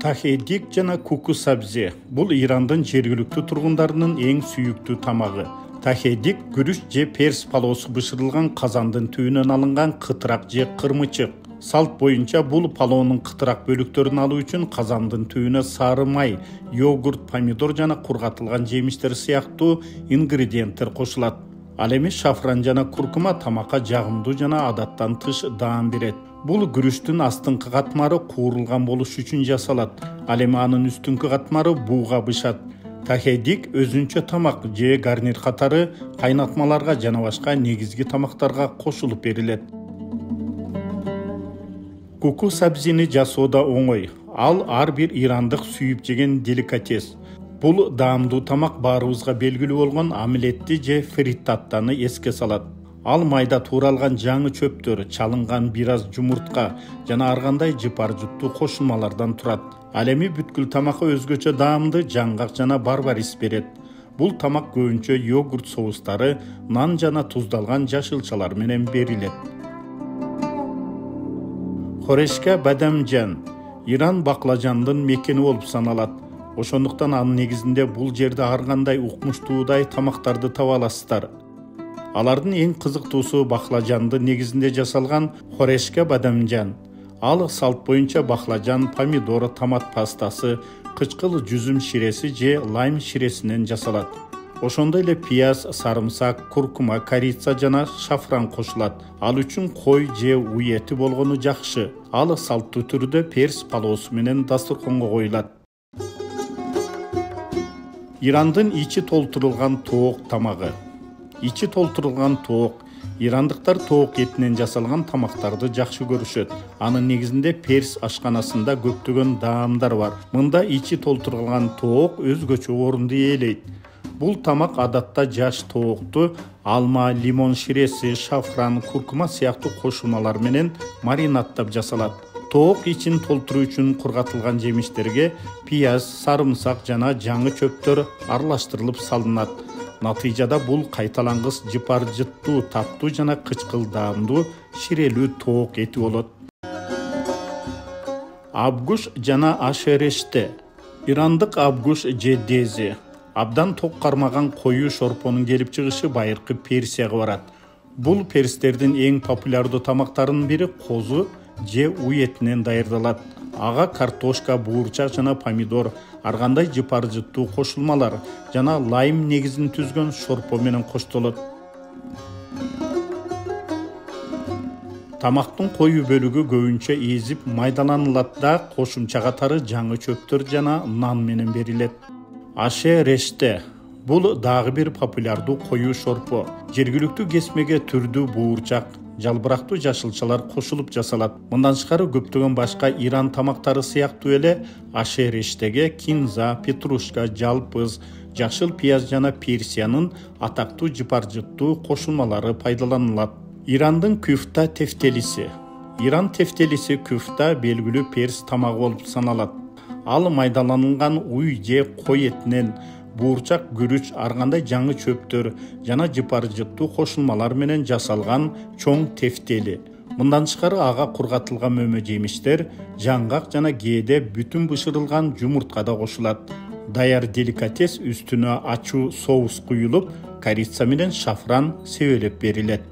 Tahedик жана куку сабзи. Бул Ирандын жергиликтүү тургундарынын эң сүйүктүү тамагы. Tahedик күрүч же перс палоосу бышырылган казандын түбүнөн алынган кытырак же кырмычык. Салт боюнча бул палоонун кытырак бөлүктөрүн алуу үчүн казандын түбүнө сары май, йогурт, помидор жана кургатылган жемиштер сыяктуу ингредиенттер кошулат. Ал эми шафран жана куркума тамакка жагымдуу жана адаттан тыш даам берет. Бул күрүчтүн астыңкы катмары куурулган болуш үчүн жасалат. Ал эми анын үстүнкү катмары бууга бышат. Tahedик өзүнчө тамак же гарнир катары кайнатмаларга жана башка негизги тамактарга кошулуп берилет. Куку сабзини жасоо да оңой. Ал ар бир ирандык сүйүп жеген деликатес. Бул даамдуу тамак баарыбызга белгилүү болгон омлетти же фриттаттаны эске салат. Ал майда тууралган жаңы чөптөр, чалынган бир аз жумуртка жана ар кандай жыпар-жуттуу кошулмалардан турат. Ал эми бүткүл тамакка өзгөчө даамды жаңгак жана барбарис берет. Бул тамак көбүнчө йогурт соустары, нан жана туздалган жашылчалар менен берилет. Хорешка бадамжан Иран баклажандын мекени болуп саналат. Ошондуктан анын негизинде бул жерде ар кандай укмуштуудай тамактарды таба аласыздар. Алардын эң кызыктуусу баклажанды негизинде жасалган хорешка бадамжан. Ал салт боюнча баклажан, помидор, томат пастасы, кычкыл жүзүм ширеси же лайм ширесинен жасалат. Ошондой эле пияз, сарымсак, куркума, корица жана шафран кошулат. Ал үчүн кой же уй эти болгону жакшы. Ал салттуу түрдө перс палоосу менен дасторконго коюлат. Ирандын ичи толтурулган тоок тамагы. Ичи толтурулган тоок. Ирандыктар тоок этинен жасалган тамактарды жакшы көрүшөт. Анын негизинде перс ашканасында көптөгөн даамдар бар. Мында ичи толтурулган тоок өзгөчө орунду ээлейт. Бул тамак адатта жаш тоокту алма, лимон ширеси, шафран, куркума сыяктуу кошулмалар менен маринаттап жасалат. Тоок ичин толтуруу үчүн кургатылган жемиштерге пияз, сарымсак жана жаңы чөптөр аралаштырылып салынат. Натыйжада бул кайталангыс жыпар-жыттуу, таттуу жана кычкыл даамдуу ширелүү тоок эти болот. Абгуш жана ашереште. Ирандык абгуш же дези. Абдан ток кармаган коюу шорпонун келип чыгышы байыркы Персияга барат. Бул перстердин эң популярдуу тамактарынын бири козу же уй этинен даярдалат. Ага картошка, буурчак жана помидор, ар кандай жыпар-жыттуу кошулмалар жана лайм негизин түзгөн шорпо менен коштолот. Тамактын коюу бөлүгү көбүнчө эзип майдаланылат да кошумча катары жаңы чөптөр жана нан менен берилет. Аше реште. Бул дагы бир популярдуу коюу шорпо. Жергиликтүү кесмеге түрдүү буурчак, жалбырактуу жашылчалар кошулуп жасалат. Мындан тышкары көптөгөн башка Иран тамактары сыяктуу эле ашерештеге кинза, петрушка, жалпыз, жашыл пияз жана Персиянын атактуу жыпар-жыттуу кошулмалары пайдаланылат. Ирандын күфта тефтелиси. Иран тефтелиси күфта белгилүү перс тамагы болуп саналат. Ал майдаланган уй же кой этинен буурчак, күрүч, ар кандай жаңы чөптөр жана жыпар-жыттуу кошулмалар менен жасалган чоң тефтели. Мындан тышкары ага кургатылган мөмө жемиштер, жаңгак жана кээде бүтүн бышырылган жумуртка да кошулат. Даяр деликатес үстүнө ачуу соус куюлуп, корица менен шафран себелеп берилет.